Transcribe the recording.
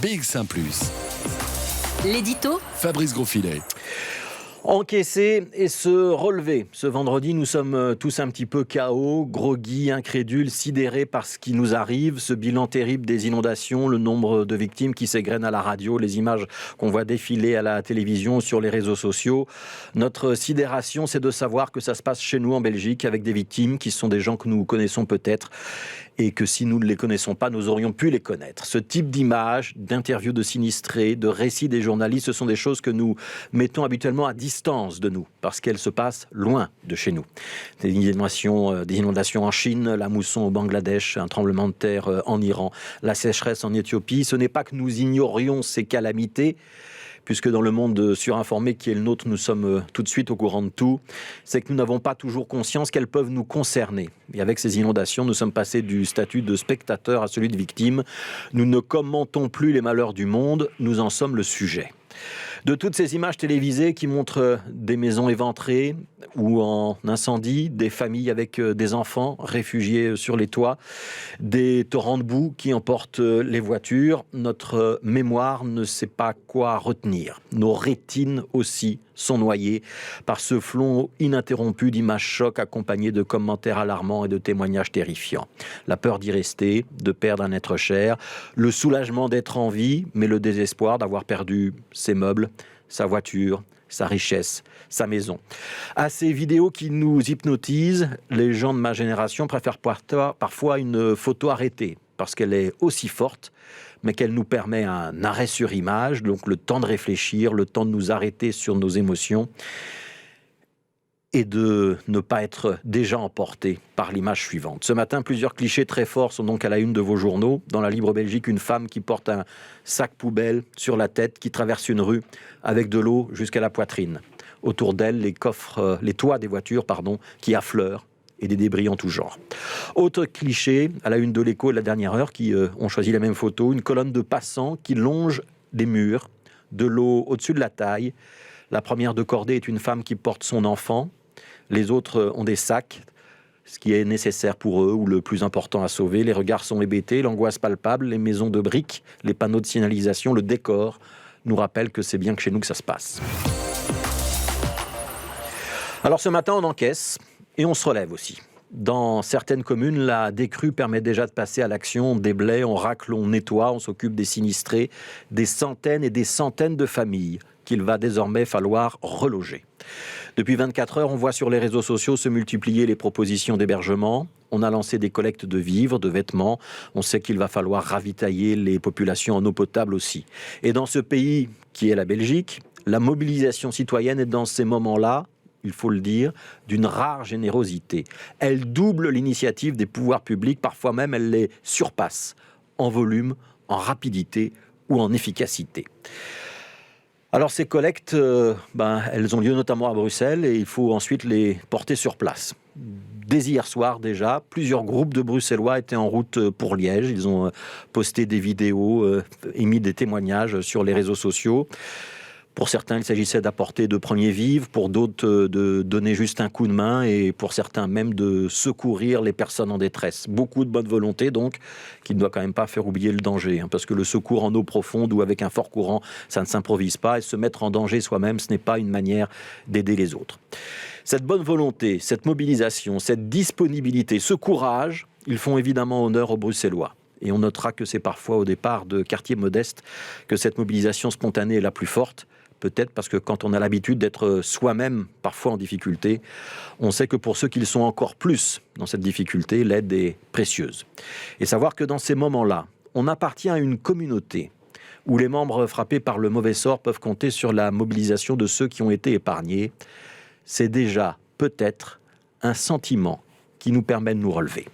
BX1 +. L'édito Fabrice Grosfilet. Encaisser et se relever. Ce vendredi, nous sommes tous un petit peu KO, groggy, incrédules, sidérés par ce qui nous arrive. Ce bilan terrible des inondations, le nombre de victimes qui s'égrènent à la radio, les images qu'on voit défiler à la télévision, sur les réseaux sociaux. Notre sidération, c'est de savoir que ça se passe chez nous en Belgique avec des victimes qui sont des gens que nous connaissons peut-être et que si nous ne les connaissons pas, nous aurions pu les connaître. Ce type d'images, d'interviews de sinistrés, de récits des journalistes, ce sont des choses que nous mettons habituellement à distance de nous, parce qu'elles se passent loin de chez nous. Des inondations en Chine, la mousson au Bangladesh, un tremblement de terre en Iran, la sécheresse en Éthiopie. Ce n'est pas que nous ignorions ces calamités, puisque dans le monde surinformé qui est le nôtre, nous sommes tout de suite au courant de tout, c'est que nous n'avons pas toujours conscience qu'elles peuvent nous concerner. Et avec ces inondations, nous sommes passés du statut de spectateur à celui de victime. Nous ne commentons plus les malheurs du monde, nous en sommes le sujet. De toutes ces images télévisées qui montrent des maisons éventrées ou en incendie, des familles avec des enfants réfugiés sur les toits, des torrents de boue qui emportent les voitures, notre mémoire ne sait pas quoi retenir. Nos rétines aussi sont noyées par ce flot ininterrompu d'images chocs accompagnés de commentaires alarmants et de témoignages terrifiants. La peur d'y rester, de perdre un être cher, le soulagement d'être en vie, mais le désespoir d'avoir perdu ses meubles, sa voiture, sa richesse, sa maison. À ces vidéos qui nous hypnotisent, les gens de ma génération préfèrent parfois une photo arrêtée, parce qu'elle est aussi forte, mais qu'elle nous permet un arrêt sur image, donc le temps de réfléchir, le temps de nous arrêter sur nos émotions, et de ne pas être déjà emporté par l'image suivante. Ce matin, plusieurs clichés très forts sont donc à la une de vos journaux. Dans la Libre Belgique, une femme qui porte un sac poubelle sur la tête, qui traverse une rue avec de l'eau jusqu'à la poitrine. Autour d'elle, les toits des voitures, qui affleurent et des débris en tout genre. Autre cliché, à la une de l'Écho et de la Dernière Heure, qui ont choisi la même photo, une colonne de passants qui longe des murs, de l'eau au-dessus de la taille. La première de cordée est une femme qui porte son enfant. Les autres ont des sacs, ce qui est nécessaire pour eux ou le plus important à sauver. Les regards sont hébétés, l'angoisse palpable, les maisons de briques, les panneaux de signalisation, le décor nous rappellent que c'est bien que chez nous que ça se passe. Alors ce matin, on encaisse et on se relève aussi. Dans certaines communes, la décrue permet déjà de passer à l'action. On déblaye, on racle, on nettoie, on s'occupe des sinistrés, des centaines et des centaines de familles qu'il va désormais falloir reloger. Depuis 24 heures, on voit sur les réseaux sociaux se multiplier les propositions d'hébergement. On a lancé des collectes de vivres, de vêtements. On sait qu'il va falloir ravitailler les populations en eau potable aussi. Et dans ce pays qui est la Belgique, la mobilisation citoyenne est dans ces moments-là, il faut le dire, d'une rare générosité. Elle double l'initiative des pouvoirs publics, parfois même elle les surpasse en volume, en rapidité ou en efficacité. Alors ces collectes, elles ont lieu notamment à Bruxelles et il faut ensuite les porter sur place. Dès hier soir déjà, plusieurs groupes de Bruxellois étaient en route pour Liège. Ils ont posté des vidéos, émis des témoignages sur les réseaux sociaux. Pour certains, il s'agissait d'apporter de premiers vivres, pour d'autres, de donner juste un coup de main et pour certains même de secourir les personnes en détresse. Beaucoup de bonne volonté donc, qui ne doit quand même pas faire oublier le danger, parce que le secours en eau profonde ou avec un fort courant, ça ne s'improvise pas et se mettre en danger soi-même, ce n'est pas une manière d'aider les autres. Cette bonne volonté, cette mobilisation, cette disponibilité, ce courage, ils font évidemment honneur aux Bruxellois. Et on notera que c'est parfois au départ de quartiers modestes que cette mobilisation spontanée est la plus forte. Peut-être parce que quand on a l'habitude d'être soi-même parfois en difficulté, on sait que pour ceux qui sont encore plus dans cette difficulté, l'aide est précieuse. Et savoir que dans ces moments-là, on appartient à une communauté où les membres frappés par le mauvais sort peuvent compter sur la mobilisation de ceux qui ont été épargnés, c'est déjà peut-être un sentiment qui nous permet de nous relever.